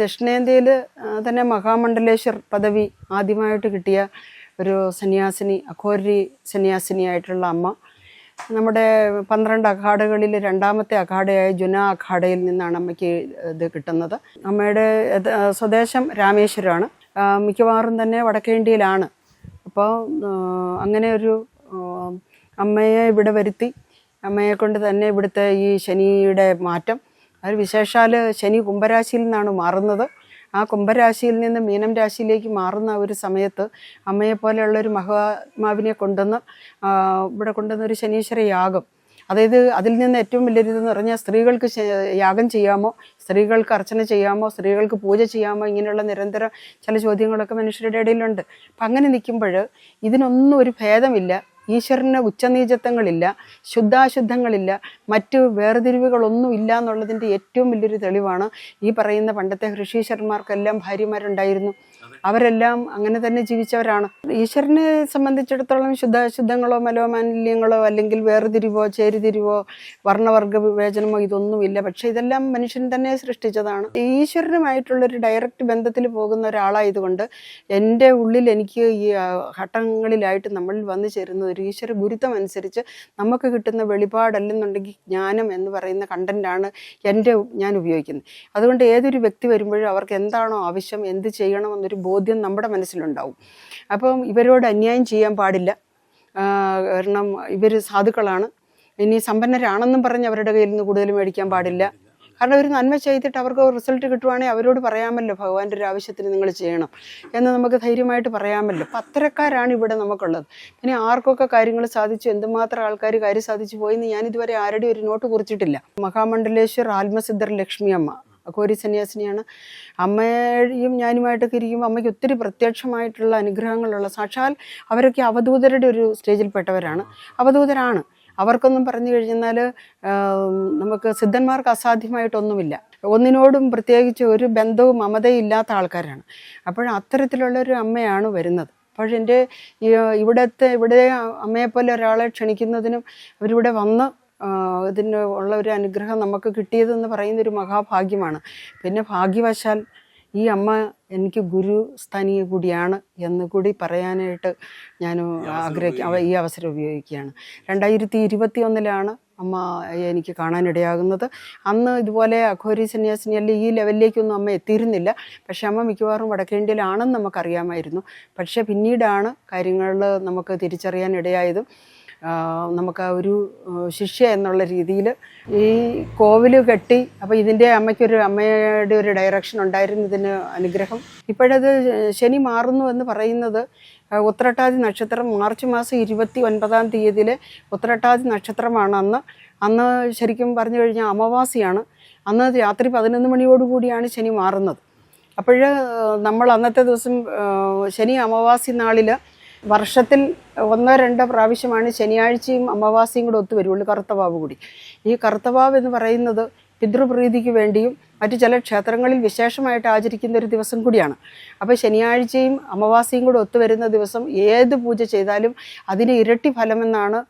ദക്ഷിണേന്ത്യയിൽ തന്നെ മഹാമണ്ഡലേശ്വർ പദവി ആദ്യമായിട്ട് കിട്ടിയ ഒരു സന്യാസിനി, അഘോരി സന്യാസിനിയായിട്ടുള്ള അമ്മ നമ്മുടെ 12 അഖാഡകളിൽ രണ്ടാമത്തെ അഖാഡയായ ജുന അഖാഡയിൽ നിന്നാണ് അമ്മയ്ക്ക് ഇത് കിട്ടുന്നത്. അമ്മയുടെ സ്വദേശം രാമേശ്വരമാണ്. മിക്കവാറും തന്നെ വടക്കേ ഇന്ത്യയിലാണ്. അപ്പോൾ അങ്ങനെ ഒരു അമ്മയെ ഇവിടെ വരുത്തി, അമ്മയെ കൊണ്ട് തന്നെ ഇവിടുത്തെ ഈ ശനിയുടെ മാറ്റം, അത് വിശേഷാൽ ശനി കുംഭരാശിയിൽ നിന്നാണ് മാറുന്നത്. ആ കുംഭരാശിയിൽ നിന്ന് മീനം രാശിയിലേക്ക് മാറുന്ന ഒരു സമയത്ത് അമ്മയെപ്പോലെയുള്ളൊരു മഹാത്മാവിനെ കൊണ്ടുവന്ന് ഇവിടെ കൊണ്ടുവന്നൊരു ശനീശ്വര യാഗം, അതായത് അതിൽ നിന്ന് ഏറ്റവും വലിയൊരിതെന്ന് പറഞ്ഞാൽ സ്ത്രീകൾക്ക് യാഗം ചെയ്യാമോ, സ്ത്രീകൾക്ക് അർച്ചന ചെയ്യാമോ, സ്ത്രീകൾക്ക് പൂജ ചെയ്യാമോ, ഇങ്ങനെയുള്ള നിരന്തരം ചില ചോദ്യങ്ങളൊക്കെ മനുഷ്യരുടെ ഇടയിലുണ്ട്. അപ്പം അങ്ങനെ നിൽക്കുമ്പോൾ ഇതിനൊന്നും ഒരു ഭേദമില്ല. ഈശ്വരന് ഉച്ചനീചത്വങ്ങളില്ല, ശുദ്ധാശുദ്ധങ്ങളില്ല, മറ്റു വേർതിരിവുകളൊന്നും ഇല്ല എന്നുള്ളതിൻ്റെ ഏറ്റവും വലിയൊരു തെളിവാണ് ഈ പറയുന്ന പണ്ടത്തെ ഋഷീശ്വരന്മാർക്കെല്ലാം ഭാര്യമാരുണ്ടായിരുന്നു. അവരെല്ലാം അങ്ങനെ തന്നെ ജീവിച്ചവരാണ്. ഈശ്വരനെ സംബന്ധിച്ചിടത്തോളം ശുദ്ധാശുദ്ധങ്ങളോ മലോമാലിന്യങ്ങളോ അല്ലെങ്കിൽ വേർതിരിവോ ചേരിതിരിവോ വർണ്ണവർഗ വിവേചനമോ ഇതൊന്നുമില്ല. പക്ഷെ ഇതെല്ലാം മനുഷ്യൻ തന്നെ സൃഷ്ടിച്ചതാണ്. ഈശ്വരനുമായിട്ടുള്ളൊരു ഡയറക്റ്റ് ബന്ധത്തിൽ പോകുന്ന ഒരാളായതുകൊണ്ട് എൻ്റെ ഉള്ളിൽ എനിക്ക് ഈ ഘട്ടങ്ങളിലായിട്ട് നമ്മളിൽ വന്നു ചേരുന്ന ഒരു ഈശ്വര ഗുരുത്വം അനുസരിച്ച് നമുക്ക് കിട്ടുന്ന വെളിപാടല്ലെന്നുണ്ടെങ്കിൽ ജ്ഞാനം എന്ന് പറയുന്ന കണ്ടന്റാണ് ഞാൻ ഉപയോഗിക്കുന്നത്. അതുകൊണ്ട് ഏതൊരു വ്യക്തി വരുമ്പോഴും അവർക്ക് എന്താണോ ആവശ്യം, എന്ത് ചെയ്യണമെന്നൊരു ബോധ്യം നമ്മുടെ മനസ്സിലുണ്ടാവും. അപ്പം ഇവരോട് അന്യായം ചെയ്യാൻ പാടില്ല. കാരണം ഇവർ സാധുക്കളാണ്. ഇനി സമ്പന്നരാണെന്നും പറഞ്ഞ് അവരുടെ കയ്യിൽ നിന്ന് കൂടുതൽ മേടിക്കാൻ പാടില്ല. കാരണം ഒരു നന്മ ചെയ്തിട്ട് അവർക്ക് റിസൾട്ട് കിട്ടുവാണെങ്കിൽ അവരോട് പറയാമല്ലോ, ഭഗവാന്റെ ഒരു ആവശ്യത്തിന് നിങ്ങൾ ചെയ്യണം എന്ന് നമുക്ക് ധൈര്യമായിട്ട് പറയാമല്ലോ. അപ്പം അത്തരക്കാരാണ് ഇവിടെ നമുക്കുള്ളത്. പിന്നെ ആർക്കൊക്കെ കാര്യങ്ങൾ സാധിച്ചു, എന്തുമാത്രം ആൾക്കാർ കാര്യം സാധിച്ചു പോയെന്ന് ഞാനിതുവരെ ആരുടെയും ഒരു നോട്ട് കുറിച്ചിട്ടില്ല. മഹാമണ്ഡലേശ്വർ ആത്മസിദ്ധർ ലക്ഷ്മി അമ്മ അഘോരി സന്യാസിനിയാണ്. അമ്മയും ഞാനുമായിട്ടൊക്കെ ഇരിക്കുമ്പോൾ അമ്മയ്ക്ക് ഒത്തിരി പ്രത്യക്ഷമായിട്ടുള്ള അനുഗ്രഹങ്ങളുള്ള, സാക്ഷാൽ അവരൊക്കെ അവധൂതരുടെ ഒരു സ്റ്റേജിൽപ്പെട്ടവരാണ്, അവധൂതരാണ്. അവർക്കൊന്നും പറഞ്ഞു കഴിഞ്ഞാൽ നമുക്ക് സിദ്ധന്മാർക്ക് അസാധ്യമായിട്ടൊന്നുമില്ല. ഒന്നിനോടും പ്രത്യേകിച്ച് ഒരു ബന്ധവും മമതയും ഇല്ലാത്ത ആൾക്കാരാണ്. അപ്പോൾ അത്തരത്തിലുള്ളൊരു അമ്മയാണ് വരുന്നത്. അപ്പോൾ ഇവിടെ അമ്മയെപ്പോലെ ഒരാളെ ക്ഷണിക്കുന്നതിനും അവരിവിടെ വന്ന് ഇതിന് ഉള്ള ഒരു അനുഗ്രഹം നമുക്ക് കിട്ടിയതെന്ന് പറയുന്നൊരു മഹാഭാഗ്യമാണ്. പിന്നെ ഭാഗ്യവശാൽ ഈ അമ്മ എനിക്ക് ഗുരു സ്ഥാനീയ കൂടിയാണ് എന്ന് കൂടി പറയാനായിട്ട് ഞാൻ ഈ അവസരം ഉപയോഗിക്കുകയാണ്. 2021 അമ്മ എനിക്ക് കാണാനിടയാകുന്നത്. അന്ന് ഇതുപോലെ അഘോരി സന്യാസിനി അല്ലെ ഈ ലെവലിലേക്കൊന്നും അമ്മ എത്തിയിരുന്നില്ല. പക്ഷെ അമ്മ മിക്കവാറും വടക്കേ ഇന്ത്യയിലാണെന്ന് നമുക്കറിയാമായിരുന്നു. പക്ഷെ പിന്നീടാണ് കാര്യങ്ങൾ നമുക്ക് തിരിച്ചറിയാൻ ഇടയായതും നമുക്ക് ആ ഒരു ശിഷ്യ എന്നുള്ള രീതിയിൽ ഈ കോവിൽ കെട്ടി. അപ്പോൾ ഇതിൻ്റെ അമ്മയുടെ ഒരു ഡയറക്ഷൻ ഉണ്ടായിരുന്നു, ഇതിന് അനുഗ്രഹം. ഇപ്പോഴത് ശനി മാറുന്നു എന്ന് പറയുന്നത് ഉത്രട്ടാതി നക്ഷത്രം മാർച്ച് മാസം 29-ാം തീയതിയിലെ ഉത്രട്ടാതി നക്ഷത്രമാണ്. അന്ന് ശരിക്കും പറഞ്ഞു കഴിഞ്ഞാൽ അമാവാസിയാണ്. അന്ന് രാത്രി 11 മണിയോടുകൂടിയാണ് ശനി മാറുന്നത്. അപ്പോൾ നമ്മൾ അന്നത്തെ ദിവസം ശനി അമാവാസി നാളിൽ വർഷത്തിൽ 1-2 പ്രാവശ്യമാണ് ശനിയാഴ്ചയും അമാവാസിയും കൂടെ ഒത്തുവരുള്ളൂ, കറുത്തവാവ് കൂടി. ഈ കറുത്തവാവ് എന്ന് പറയുന്നത് പിതൃപ്രീതിക്ക് വേണ്ടിയും മറ്റു ചില ക്ഷേത്രങ്ങളിൽ വിശേഷമായിട്ട് ആചരിക്കുന്ന ഒരു ദിവസം കൂടിയാണ്. അപ്പോൾ ശനിയാഴ്ചയും അമാവാസിയും കൂടെ ഒത്തുവരുന്ന ദിവസം ഏത് പൂജ ചെയ്താലും അതിന് ഇരട്ടി ഫലമെന്നാണ്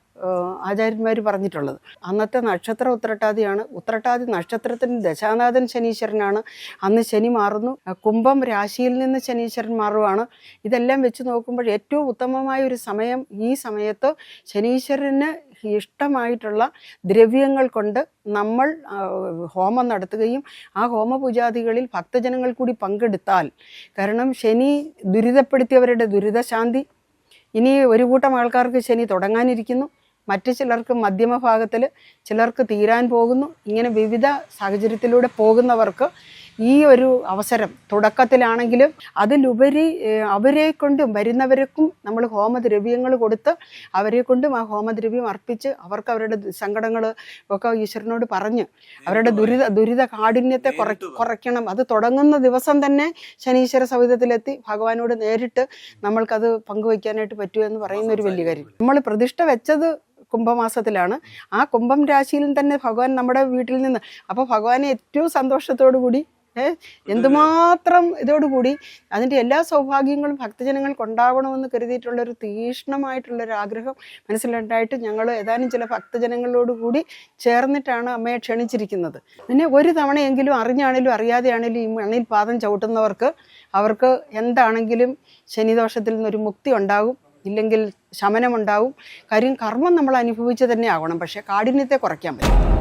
ആചാര്യന്മാർ പറഞ്ഞിട്ടുള്ളത്. അന്നത്തെ നക്ഷത്രം ഉത്രട്ടാതിയാണ്. ഉത്രട്ടാതി നക്ഷത്രത്തിന് ദശാനാഥൻ ശനീശ്വരനാണ്. അന്ന് ശനി മാറുന്നു. കുംഭം രാശിയിൽ നിന്ന് ശനീശ്വരൻ മാറുവാണ്. ഇതെല്ലാം വെച്ച് നോക്കുമ്പോൾ ഏറ്റവും ഉത്തമമായ ഒരു സമയം ഈ സമയത്ത് ശനീശ്വരന് ഇഷ്ടമായിട്ടുള്ള ദ്രവ്യങ്ങൾ കൊണ്ട് നമ്മൾ ഹോമം നടത്തുകയും ആ ഹോമപൂജാദികളിൽ ഭക്തജനങ്ങൾ കൂടി പങ്കെടുത്താൽ, കാരണം ശനി ദുരിതപ്പെടുത്തിയവരുടെ ദുരിതശാന്തി. ഇനി ഒരു കൂട്ടം ആൾക്കാർക്ക് ശനി തുടങ്ങാനിരിക്കുന്നു, മറ്റു ചിലർക്ക് മധ്യമഭാഗത്തിൽ, ചിലർക്ക് തീരാൻ പോകുന്നു. ഇങ്ങനെ വിവിധ സാഹചര്യത്തിലൂടെ പോകുന്നവർക്ക് ഈ ഒരു അവസരം തുടക്കത്തിലാണെങ്കിലും അതിലുപരി അവരെ കൊണ്ടും വരുന്നവർക്കും നമ്മൾ ഹോമദ്രവ്യങ്ങൾ കൊടുത്ത് അവരെ കൊണ്ടും ആ ഹോമദ്രവ്യം അർപ്പിച്ച് അവർക്ക് അവരുടെ സങ്കടങ്ങൾ ഒക്കെ ഈശ്വരനോട് പറഞ്ഞ് അവരുടെ ദുരിത കാഠിന്യത്തെ കുറയ്ക്കണം. അത് തുടങ്ങുന്ന ദിവസം തന്നെ ശനീശ്വര സൗധത്തിലെത്തി ഭഗവാനോട് നേരിട്ട് നമ്മൾക്കത് പങ്കുവയ്ക്കാനായിട്ട് പറ്റുമെന്ന് പറയുന്ന ഒരു വലിയ കാര്യം. നമ്മൾ പ്രതിഷ്ഠ വെച്ചത് കുംഭമാസത്തിലാണ്. ആ കുംഭം രാശിയിൽ തന്നെ ഭഗവാൻ നമ്മുടെ വീട്ടിൽ നിന്ന്, അപ്പോൾ ഭഗവാനെ ഏറ്റവും സന്തോഷത്തോടു കൂടി എന്തുമാത്രം ഇതോടുകൂടി അതിൻ്റെ എല്ലാ സൗഭാഗ്യങ്ങളും ഭക്തജനങ്ങൾക്ക് ഉണ്ടാവണമെന്ന് കരുതിയിട്ടുള്ളൊരു തീക്ഷ്ണമായിട്ടുള്ളൊരു ആഗ്രഹം മനസ്സിലുണ്ടായിട്ട് ഞങ്ങൾ ഏതാനും ചില ഭക്തജനങ്ങളോടുകൂടി ചേർന്നിട്ടാണ് അമ്മയെ ക്ഷണിച്ചിരിക്കുന്നത്. പിന്നെ ഒരു തവണയെങ്കിലും അറിഞ്ഞാണേലും അറിയാതെയാണേലും ഈ മണ്ണിൽ പാദം ചവിട്ടുന്നവർക്ക് അവർക്ക് എന്താണെങ്കിലും ശനിദോഷത്തിൽ നിന്നൊരു മുക്തി ഉണ്ടാകും, ഇല്ലെങ്കിൽ ശമനമുണ്ടാവും. കാര്യം കർമ്മം നമ്മൾ അനുഭവിച്ച് തന്നെ ആകണം, പക്ഷേ കാഠിന്യത്തെ കുറയ്ക്കാൻ പറ്റും.